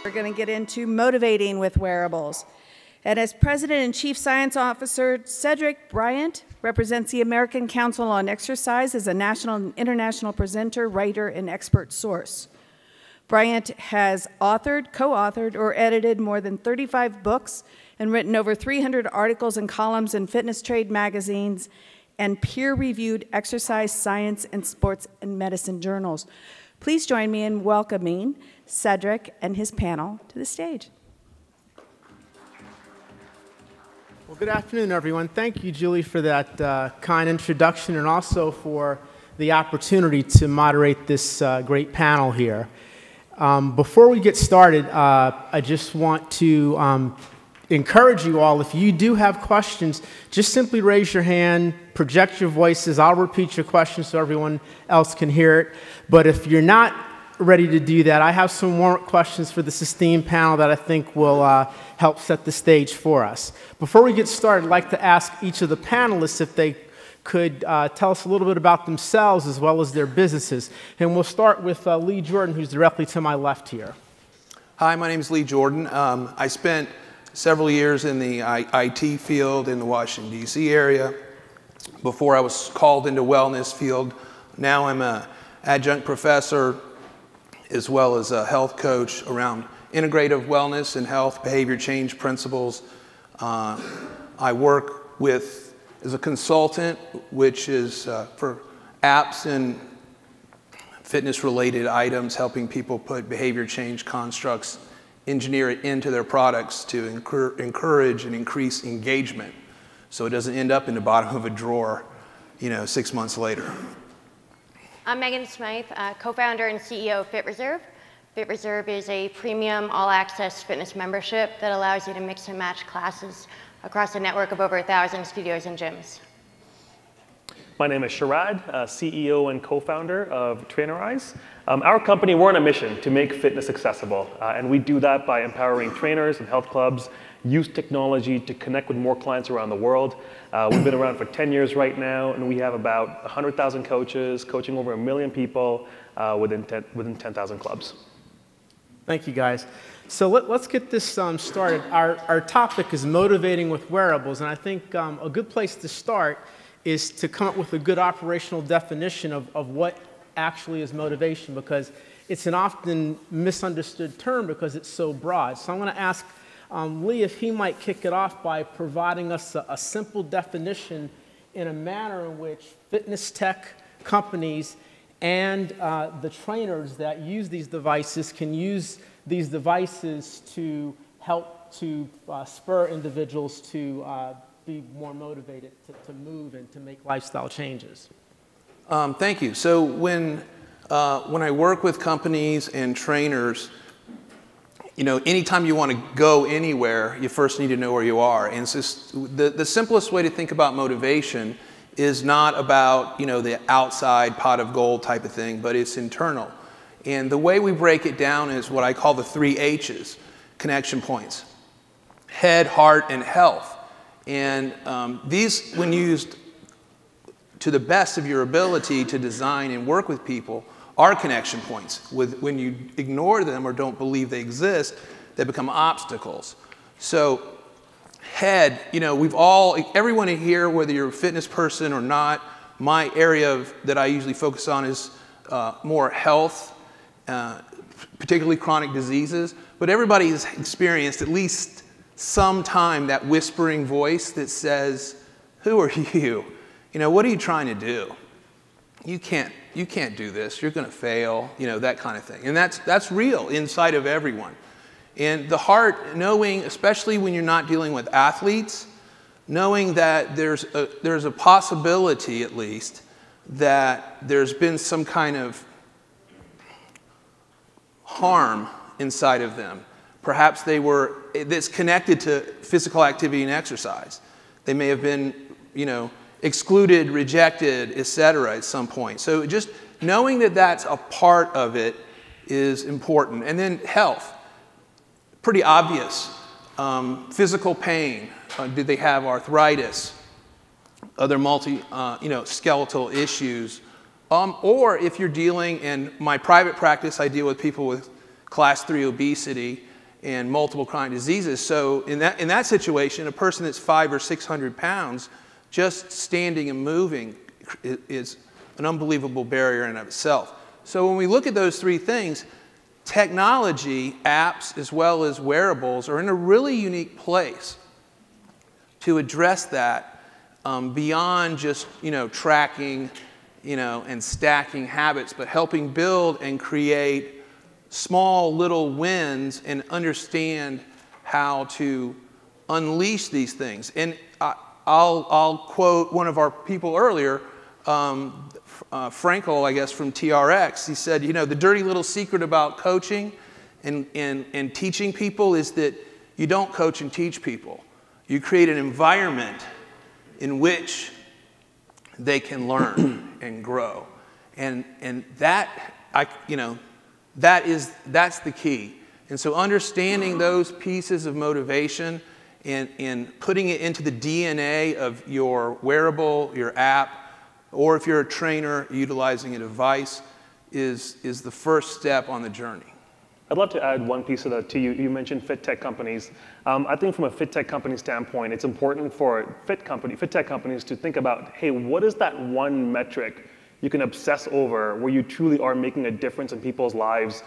We're going to get into motivating with wearables. And as President and Chief Science Officer, Cedric Bryant represents the American Council on Exercise as a national and international presenter, writer, and expert source. Bryant has authored, co-authored, or edited more than 35 books and written over 300 articles and columns in fitness trade magazines and peer-reviewed exercise, science, and sports and medicine journals. Please join me in welcoming Cedric and his panel to the stage. Well, good afternoon, everyone. Thank you, Julie, for that kind introduction and also for the opportunity to moderate this great panel here. Before we get started, I just want to encourage you all, if you do have questions, just simply raise your hand, project your voices. I'll repeat your question so everyone else can hear it. But if you're not ready to do that, I have some warm-up questions for this esteemed panel that I think will help set the stage for us. Before we get started, I'd like to ask each of the panelists if they could tell us a little bit about themselves as well as their businesses. And we'll start with Lee Jordan, who's directly to my left here. Hi, my name is Lee Jordan. I spent several years in the IT field in the Washington, D.C. area. Before I was called into wellness field, now I'm an adjunct professor as well as a health coach around integrative wellness and health behavior change principles. I work with as a consultant, which is for apps and fitness-related items, helping people put behavior change constructs, engineer it into their products to encourage and increase engagement so it doesn't end up in the bottom of a drawer, 6 months later. I'm Megan Smyth, co-founder and CEO of FitReserve. FitReserve is a premium all-access fitness membership that allows you to mix and match classes across a network of over 1,000 studios and gyms. My name is Sharad, CEO and co-founder of TRAINERIZE. Our company, we're on a mission to make fitness accessible, and we do that by empowering trainers and health clubs, use technology to connect with more clients around the world. We've been around for 10 years right now, and we have about 100,000 coaches, coaching over 1 million people within 10,000 clubs. Thank you, guys. So let's get this started. Our topic is motivating with wearables, and I think a good place to start is to come up with a good operational definition of what actually is motivation, because it's an often misunderstood term because it's so broad. So I'm going to ask Lee if he might kick it off by providing us a simple definition in a manner in which fitness tech companies and the trainers that use these devices can use these devices to help to spur individuals to be more motivated to move and to make lifestyle changes. Thank you. So when I work with companies and trainers, anytime you want to go anywhere, you first need to know where you are. And so the simplest way to think about motivation is not about, the outside pot of gold type of thing, but it's internal. And the way we break it down is what I call the 3 H's, connection points: head, heart, and health. And these, when used to the best of your ability to design and work with people, are connection points. When you ignore them or don't believe they exist, they become obstacles. So head, everyone in here, whether you're a fitness person or not, my area that I usually focus on is more health, particularly chronic diseases. But everybody has experienced at least some time that whispering voice that says, "Who are you? What are you trying to do? You can't do this. You're going to fail." That kind of thing. And that's real inside of everyone. And the heart, knowing, especially when you're not dealing with athletes, knowing that there's a possibility, at least, that there's been some kind of harm inside of them. Perhaps that's connected to physical activity and exercise. They may have been, excluded, rejected, etc. at some point. So just knowing that that's a part of it is important. And then health, pretty obvious. Physical pain. Did they have arthritis? Other skeletal issues. Or if you're dealing, in my private practice, I deal with people with class 3 obesity, and multiple chronic diseases. So in that situation, a person that's 500 or 600 pounds, just standing and moving is an unbelievable barrier in and of itself. So when we look at those three things, technology, apps, as well as wearables are in a really unique place to address that beyond just, tracking, and stacking habits, but helping build and create small little wins and understand how to unleash these things. And I'll quote one of our people earlier, Frankel, I guess, from TRX. He said, the dirty little secret about coaching and teaching people is that you don't coach and teach people. You create an environment in which they can learn and grow. And that's the key. And so understanding those pieces of motivation and putting it into the DNA of your wearable, your app, or if you're a trainer utilizing a device is the first step on the journey. I'd love to add one piece of that to you. You mentioned fit tech companies. I think from a fit tech company standpoint, it's important for fit tech companies to think about, hey, what is that one metric you can obsess over where you truly are making a difference in people's lives?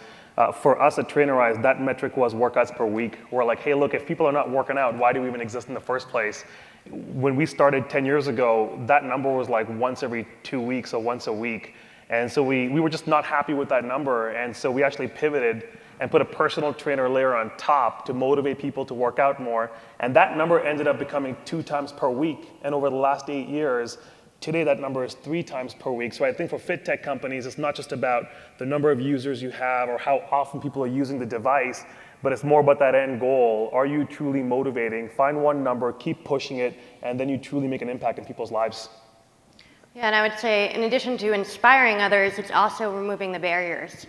For us at Trainerize, that metric was workouts per week. We're like, hey, look, if people are not working out, why do we even exist in the first place? When we started 10 years ago, that number was like once every 2 weeks or once a week. And so we were just not happy with that number. And so we actually pivoted and put a personal trainer layer on top to motivate people to work out more. And that number ended up becoming 2 times per week. And over the last 8 years, today that number is 3 times per week. So I think for fit tech companies, it's not just about the number of users you have or how often people are using the device, but it's more about that end goal. Are you truly motivating? Find one number, keep pushing it, and then you truly make an impact in people's lives. Yeah, and I would say, in addition to inspiring others, it's also removing the barriers.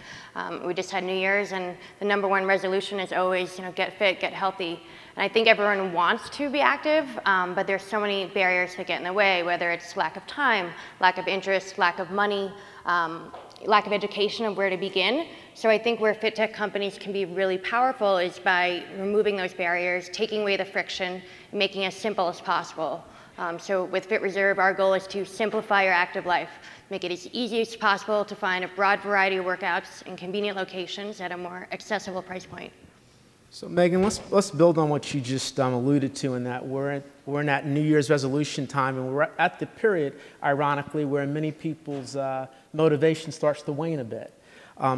We just had New Year's, and the #1 resolution is always, get fit, get healthy. And I think everyone wants to be active, but there's so many barriers that get in the way, whether it's lack of time, lack of interest, lack of money, lack of education of where to begin. So I think where fit tech companies can be really powerful is by removing those barriers, taking away the friction, and making it as simple as possible. So with FitReserve, our goal is to simplify your active life, make it as easy as possible to find a broad variety of workouts in convenient locations at a more accessible price point. So Megan, let's build on what you just alluded to in that we're in that New Year's resolution time, and we're at the period, ironically, where many people's motivation starts to wane a bit.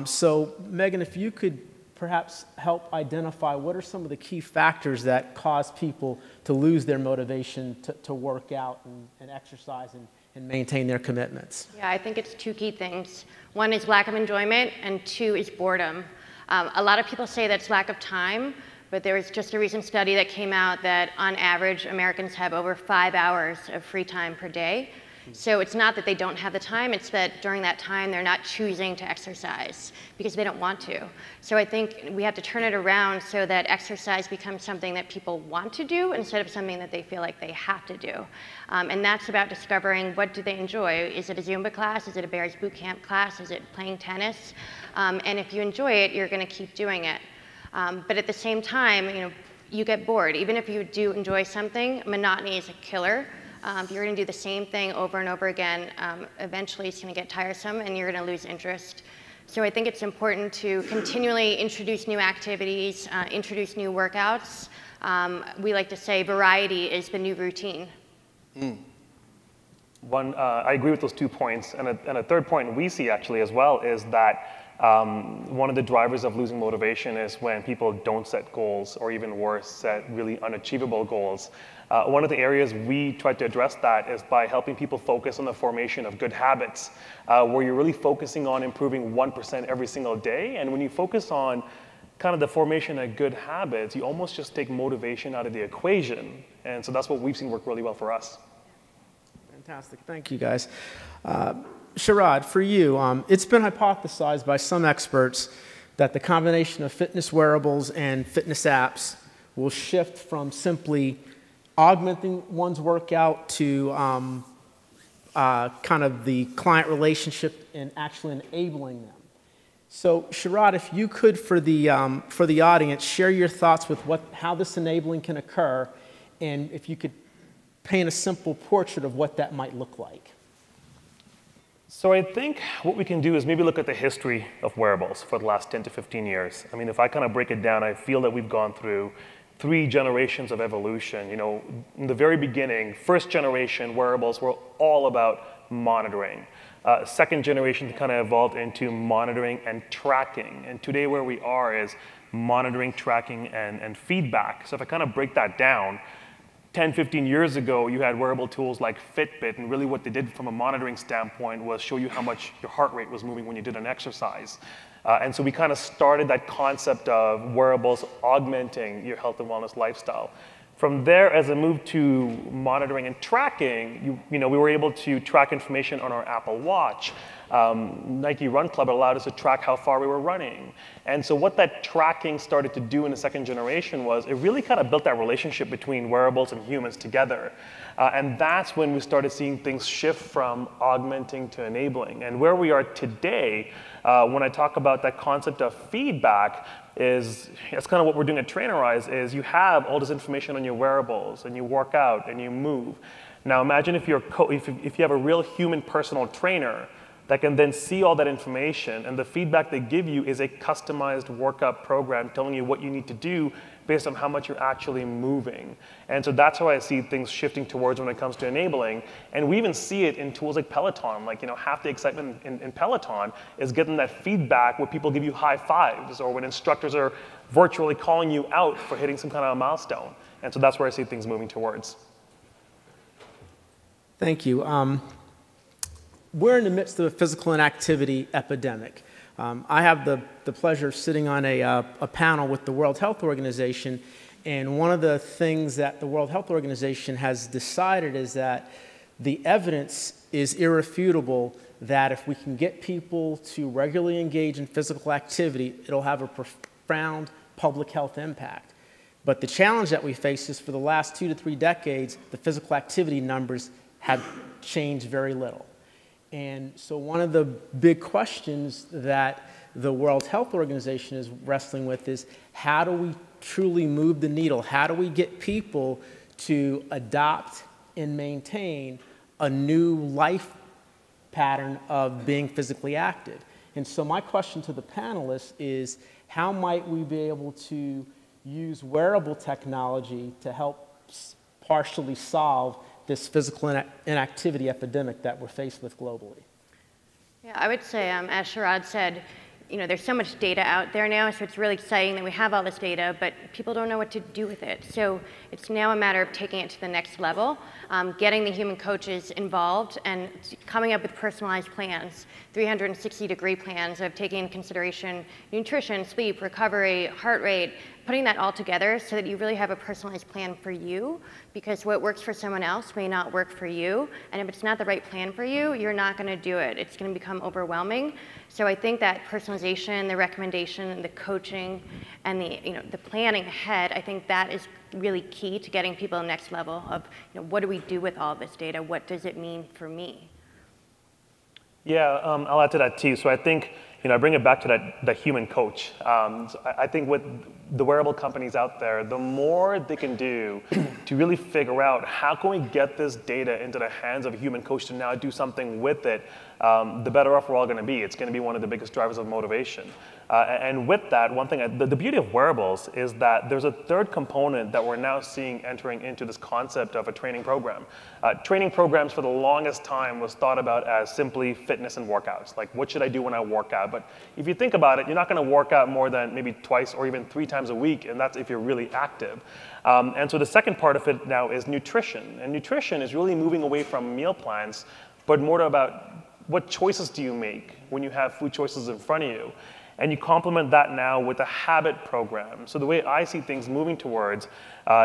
So Megan, if you could perhaps help identify what are some of the key factors that cause people to lose their motivation to work out and exercise and maintain their commitments. Yeah, I think it's 2 key things. 1 is lack of enjoyment, and 2 is boredom. A lot of people say that's lack of time, but there was just a recent study that came out that on average, Americans have over 5 hours of free time per day. So it's not that they don't have the time, it's that during that time they're not choosing to exercise because they don't want to. So I think we have to turn it around so that exercise becomes something that people want to do instead of something that they feel like they have to do. And that's about discovering what do they enjoy. Is it a Zumba class? Is it a Bears boot camp class? Is it playing tennis? And if you enjoy it, you're going to keep doing it. But at the same time, you get bored. Even if you do enjoy something, monotony is a killer. If you're going to do the same thing over and over again, eventually it's going to get tiresome and you're going to lose interest. So I think it's important to continually introduce new activities, introduce new workouts. We like to say variety is the new routine. I agree with those 2 points. And a third point we see actually as well is that one of the drivers of losing motivation is when people don't set goals, or even worse, set really unachievable goals. One of the areas we try to address that is by helping people focus on the formation of good habits, where you're really focusing on improving 1% every single day. And when you focus on kind of the formation of good habits, you almost just take motivation out of the equation. And so that's what we've seen work really well for us. Fantastic. Thank you, guys. Sharad, for you, it's been hypothesized by some experts that the combination of fitness wearables and fitness apps will shift from simply augmenting one's workout to kind of the client relationship and actually enabling them. So, Sharad, if you could, for the audience, share your thoughts with how this enabling can occur, and if you could paint a simple portrait of what that might look like. So I think what we can do is maybe look at the history of wearables for the last 10 to 15 years. I mean, if I kind of break it down, I feel that we've gone through 3 generations of evolution. You know, in the very beginning, first generation wearables were all about monitoring. Second generation kind of evolved into monitoring and tracking. And today where we are is monitoring, tracking, and feedback. So if I kind of break that down, 10, 15 years ago, you had wearable tools like Fitbit, and really what they did from a monitoring standpoint was show you how much your heart rate was moving when you did an exercise. And so we kind of started that concept of wearables augmenting your health and wellness lifestyle. From there, as I moved to monitoring and tracking, we were able to track information on our Apple Watch. Nike Run Club allowed us to track how far we were running. And so what that tracking started to do in the second generation was it really kind of built that relationship between wearables and humans together. And that's when we started seeing things shift from augmenting to enabling. And where we are today, when I talk about that concept of feedback, that's kind of what we're doing at TRAINERIZE, is you have all this information on your wearables, and you work out, and you move. Now imagine if you have a real human personal trainer that can then see all that information, and the feedback they give you is a customized workout program telling you what you need to do based on how much you're actually moving. And so that's how I see things shifting towards when it comes to enabling. And we even see it in tools like Peloton. Like, half the excitement in Peloton is getting that feedback where people give you high fives, or when instructors are virtually calling you out for hitting some kind of a milestone. And so that's where I see things moving towards. Thank you. We're in the midst of a physical inactivity epidemic. I have the pleasure of sitting on a panel with the World Health Organization, and one of the things that the World Health Organization has decided is that the evidence is irrefutable that if we can get people to regularly engage in physical activity, it'll have a profound public health impact. But the challenge that we face is for the last 2 to 3 decades, the physical activity numbers have changed very little. And so one of the big questions that the World Health Organization is wrestling with is, how do we truly move the needle? How do we get people to adopt and maintain a new life pattern of being physically active? And so my question to the panelists is, how might we be able to use wearable technology to help partially solve this physical inactivity epidemic that we're faced with globally? Yeah, I would say, as Sharad said, there's so much data out there now, so it's really exciting that we have all this data, but people don't know what to do with it. So it's now a matter of taking it to the next level, getting the human coaches involved, and coming up with personalized plans, 360-degree plans of taking into consideration nutrition, sleep, recovery, heart rate, putting that all together so that you really have a personalized plan for you, because what works for someone else may not work for you, and if it's not the right plan for you, you're not going to do it. It's going to become overwhelming. So I think that personalization, the recommendation, the coaching, and the planning ahead, I think that is really key to getting people to the next level of, what do we do with all this data? What does it mean for me? Yeah, I'll add to that too. So I think, I bring it back to that human coach. So I think with the wearable companies out there, the more they can do to really figure out how can we get this data into the hands of a human coach to now do something with it, the better off we're all going to be. It's going to be one of the biggest drivers of motivation. And with that, one thing, the beauty of wearables is that there's a third component that we're now seeing entering into this concept of a training program. Training programs for the longest time was thought about as simply fitness and workouts. Like, what should I do when I work out? But if you think about it, you're not going to work out more than maybe twice or even 3 times a week, and that's if you're really active. And so the second part of it now is nutrition. And nutrition is really moving away from meal plans, but more about what choices do you make when you have food choices in front of you. And you complement that now with a habit program. So the way I see things moving towards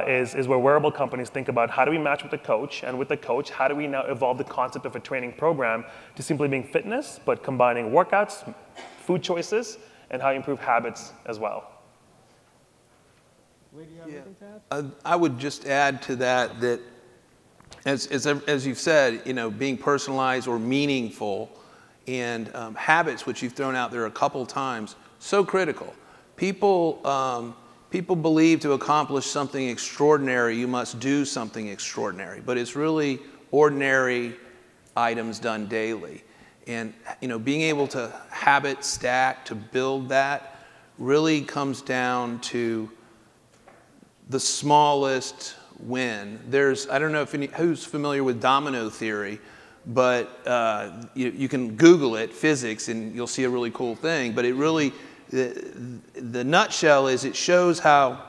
is where wearable companies think about how do we match with the coach, and with the coach, how do we now evolve the concept of a training program to simply being fitness, but combining workouts, food choices, and how you improve habits as well. Lee, do you have anything to add? I would just add to that as you've said, being personalized or meaningful and habits, which you've thrown out there a couple times, so critical. People believe to accomplish something extraordinary, you must do something extraordinary, but it's really ordinary items done daily. And being able to habit stack, to build that, really comes down to the smallest win. I don't know who's familiar with domino theory, but you can Google it, physics, and you'll see a really cool thing. But it really, the nutshell is it shows how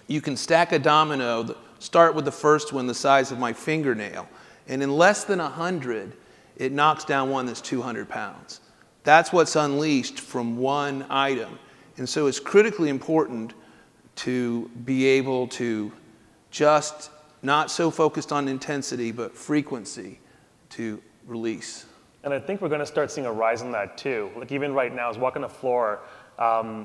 you can stack a domino, start with the first one the size of my fingernail, and in less than 100, it knocks down one that's 200 pounds. That's what's unleashed from one item. And so it's critically important to be able to just not so focused on intensity, but frequency to release. And I think we're going to start seeing a rise in that too. Like even right now, I was walking the floor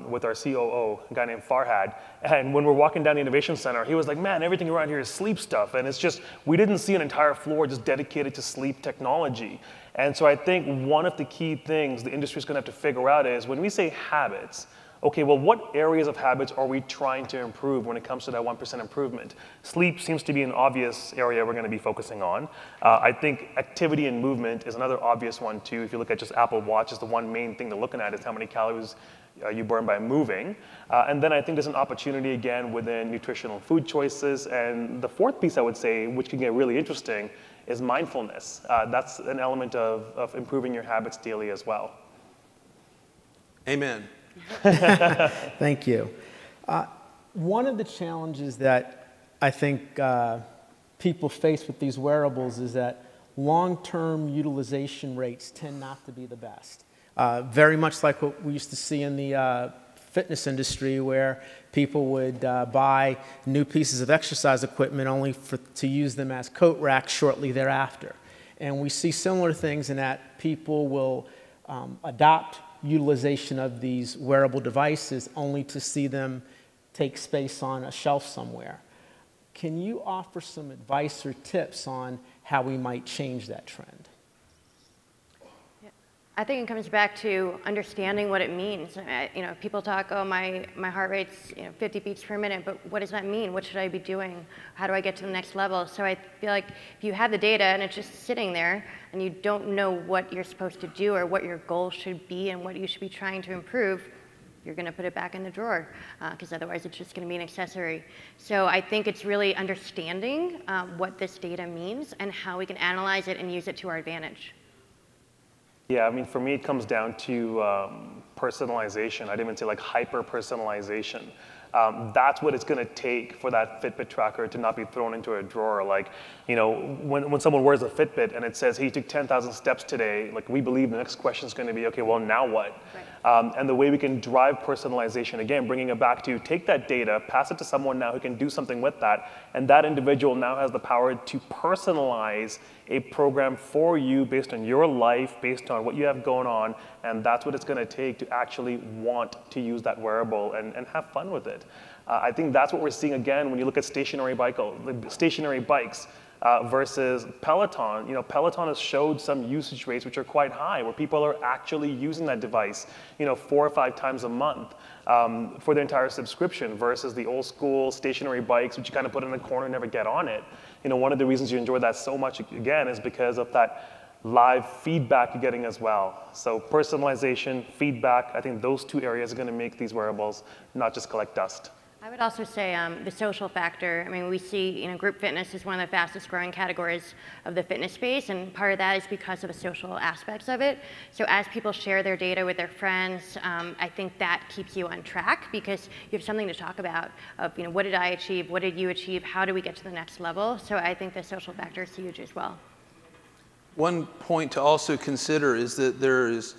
with our COO, a guy named Farhad, and when we're walking down the Innovation Center, he was like, man, everything around here is sleep stuff. And it's just, we didn't see an entire floor just dedicated to sleep technology. And so I think one of the key things the industry is going to have to figure out is when we say habits, okay, well, what areas of habits are we trying to improve when it comes to that 1% improvement? Sleep seems to be an obvious area we're going to be focusing on. I think activity and movement is another obvious one too. If you look at just Apple Watch, is the one main thing they're looking at is how many calories you burn by moving. And then I think there's an opportunity again within nutritional food choices. And the fourth piece I would say, which can get really interesting, is mindfulness. That's an element of improving your habits daily as well. Amen. Thank you. One of the challenges that I think people face with these wearables is that long-term utilization rates tend not to be the best. Very much like what we used to see in the fitness industry where people would buy new pieces of exercise equipment only to use them as coat racks shortly thereafter. And we see similar things in that people will adopt utilization of these wearable devices only to see them take space on a shelf somewhere. Can you offer some advice or tips on how we might change that trend? I think it comes back to understanding what it means. People talk, oh, my heart rate's 50 beats per minute, but what does that mean? What should I be doing? How do I get to the next level? So I feel like if you have the data and it's just sitting there and you don't know what you're supposed to do or what your goal should be and what you should be trying to improve, you're going to put it back in the drawer because otherwise it's just going to be an accessory. So I think it's really understanding what this data means and how we can analyze it and use it to our advantage. Yeah, I mean, for me, it comes down to personalization. I'd even say like hyper-personalization. That's what it's going to take for that Fitbit tracker to not be thrown into a drawer. Like, when someone wears a Fitbit and it says, hey, you took 10,000 steps today, like we believe the next question is going to be, okay, well, now what? Right. And the way we can drive personalization, again, bringing it back to take that data, pass it to someone now who can do something with that, and that individual now has the power to personalize a program for you based on your life, based on what you have going on, and that's what it's going to take to actually want to use that wearable and have fun with it. I think that's what we're seeing again when you look at stationary bikes versus Peloton. Peloton has showed some usage rates which are quite high, where people are actually using that device 4 or 5 times a month for their entire subscription versus the old school stationary bikes which you kind of put in the corner and never get on it. One of the reasons you enjoy that so much, again, is because of that live feedback you're getting as well. So personalization, feedback, I think those two areas are going to make these wearables not just collect dust. I would also say the social factor. I mean, we see group fitness is one of the fastest growing categories of the fitness space, and part of that is because of the social aspects of it. So as people share their data with their friends, I think that keeps you on track because you have something to talk about of, what did I achieve? What did you achieve? How do we get to the next level? So I think the social factor is huge as well. One point to also consider is that there is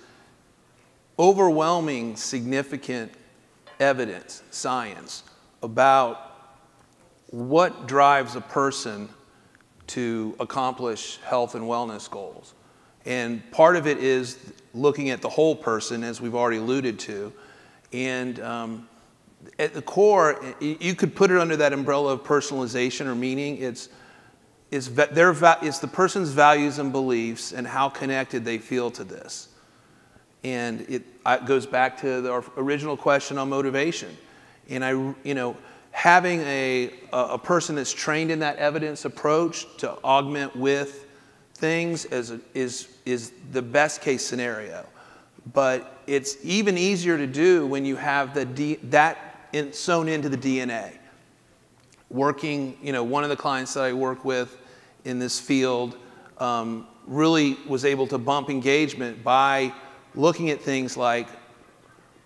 overwhelming, significant evidence, science, about what drives a person to accomplish health and wellness goals. And part of it is looking at the whole person, as we've already alluded to. And at the core, you could put it under that umbrella of personalization or meaning. It's the person's values and beliefs and how connected they feel to this. And it goes back to our original question on motivation. And having a person that's trained in that evidence approach to augment with things is the best case scenario. But it's even easier to do when you have that sewn into the DNA. Working, one of the clients that I work with in this field really was able to bump engagement by looking at things like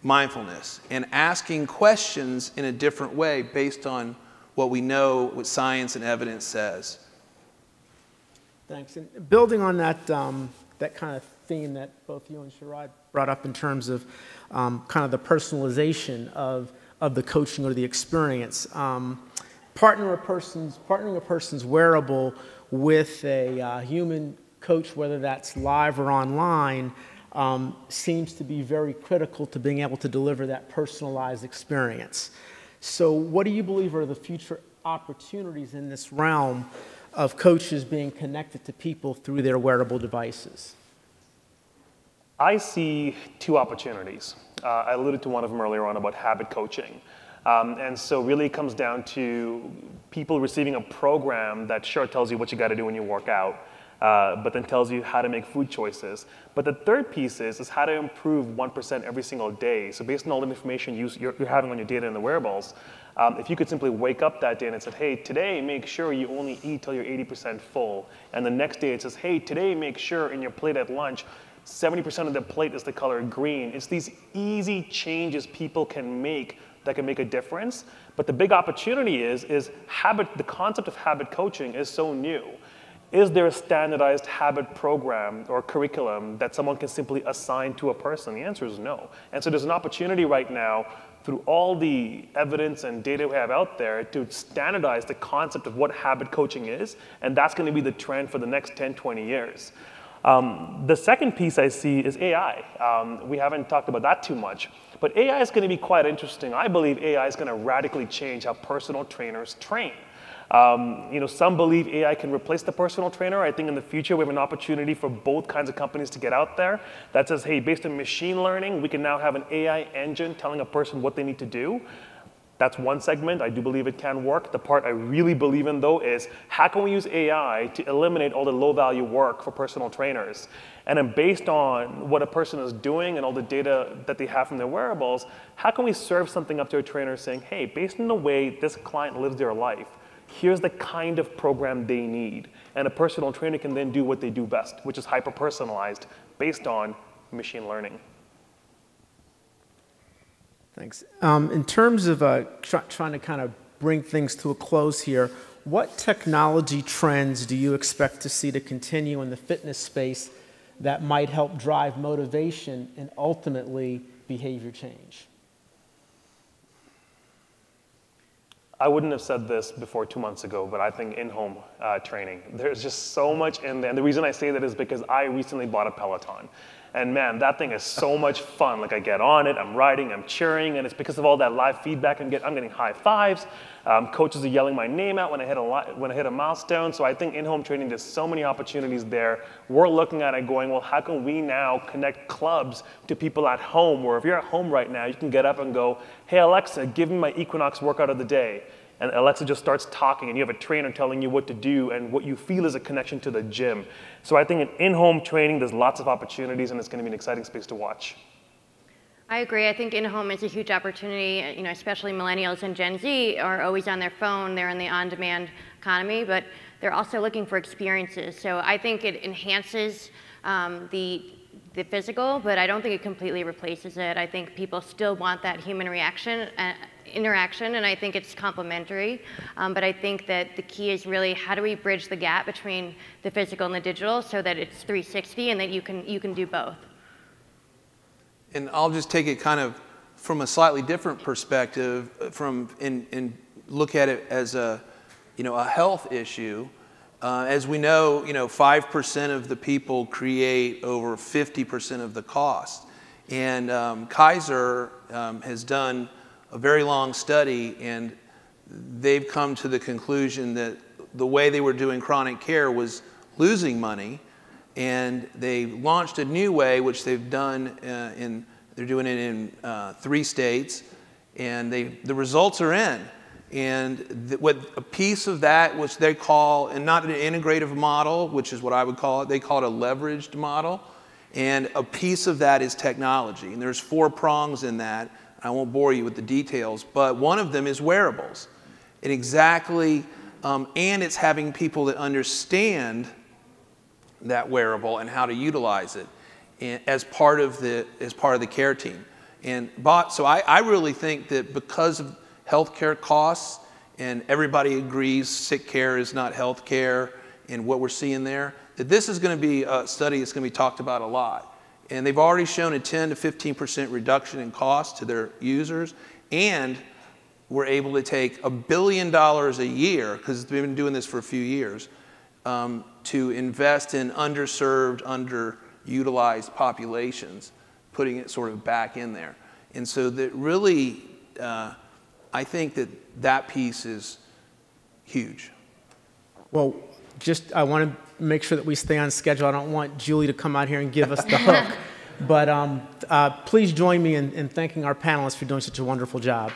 mindfulness and asking questions in a different way based on what we know, what science and evidence says. Thanks. And building on that, that kind of theme that both you and Sharad brought up in terms of kind of the personalization of the coaching or the experience, partnering a person's wearable with a human coach, whether that's live or online, seems to be very critical to being able to deliver that personalized experience. So what do you believe are the future opportunities in this realm of coaches being connected to people through their wearable devices? I see two opportunities. I alluded to one of them earlier on about habit coaching. And so really it comes down to people receiving a program that sure tells you what you got to do when you work out, but then tells you how to make food choices. But the third piece is how to improve 1% every single day. So based on all the information you're having on your data in the wearables, if you could simply wake up that day and it said, hey, today make sure you only eat till you're 80% full. And the next day it says, hey, today make sure in your plate at lunch, 70% of the plate is the color green. It's these easy changes people can make that can make a difference. But the big opportunity is the concept of habit coaching is so new. Is there a standardized habit program or curriculum that someone can simply assign to a person? The answer is no. And so there's an opportunity right now through all the evidence and data we have out there to standardize the concept of what habit coaching is, and that's going to be the trend for the next 10, 20 years. The second piece I see is AI. We haven't talked about that too much, but AI is going to be quite interesting. I believe AI is going to radically change how personal trainers train. Some believe AI can replace the personal trainer. I think in the future we have an opportunity for both kinds of companies to get out there that says, hey, based on machine learning, we can now have an AI engine telling a person what they need to do. That's one segment. I do believe it can work. The part I really believe in, though, is how can we use AI to eliminate all the low-value work for personal trainers? And then based on what a person is doing and all the data that they have from their wearables, how can we serve something up to a trainer saying, hey, based on the way this client lives their life, here's the kind of program they need. And a personal trainer can then do what they do best, which is hyper-personalized based on machine learning. Thanks. In terms of trying to kind of bring things to a close here, what technology trends do you expect to see to continue in the fitness space that might help drive motivation and ultimately behavior change? I wouldn't have said this before 2 months ago, but I think in-home training, there's just so much in there. And the reason I say that is because I recently bought a Peloton. And man, that thing is so much fun. Like I get on it, I'm riding, I'm cheering, and it's because of all that live feedback I'm getting high fives. Coaches are yelling my name out when I hit a milestone. So I think in-home training, there's so many opportunities there. We're looking at it going, well, how can we now connect clubs to people at home? Where if you're at home right now, you can get up and go, hey, Alexa, give me my Equinox workout of the day. And Alexa just starts talking, and you have a trainer telling you what to do, and what you feel is a connection to the gym. So I think in in-home training, there's lots of opportunities, and it's going to be an exciting space to watch. I agree. I think in-home is a huge opportunity. Especially millennials and Gen Z are always on their phone. They're in the on-demand economy, but they're also looking for experiences. So I think it enhances the physical, but I don't think it completely replaces it. I think people still want that human interaction, and I think it's complementary. But I think that the key is really how do we bridge the gap between the physical and the digital so that it's 360 and that you can do both. And I'll just take it kind of from a slightly different perspective, and look at it as a health issue. As we know, 5% of the people create over 50% of the cost. And Kaiser has done a very long study, and they've come to the conclusion that the way they were doing chronic care was losing money, And they launched a new way, which they've done they're doing it in 3 states, and the results are in. And what a piece of that, which they call, and not an integrative model, which is what I would call it, they call it a leveraged model. And a piece of that is technology. And there's 4 prongs in that. I won't bore you with the details, but one of them is wearables. And and it's having people that understand that wearable and how to utilize it as part of the care team. And so I really think that because of healthcare costs, and everybody agrees sick care is not health care, and what we're seeing there, that this is going to be a study that's going to be talked about a lot. And they've already shown a 10 to 15% reduction in cost to their users, and we're able to take $1 billion a year, because they've been doing this for a few years, to invest in underserved, underutilized populations, putting it sort of back in there. And so that really, I think that piece is huge. Well, I want to make sure that we stay on schedule. I don't want Julie to come out here and give us the hook. But please join me in thanking our panelists for doing such a wonderful job.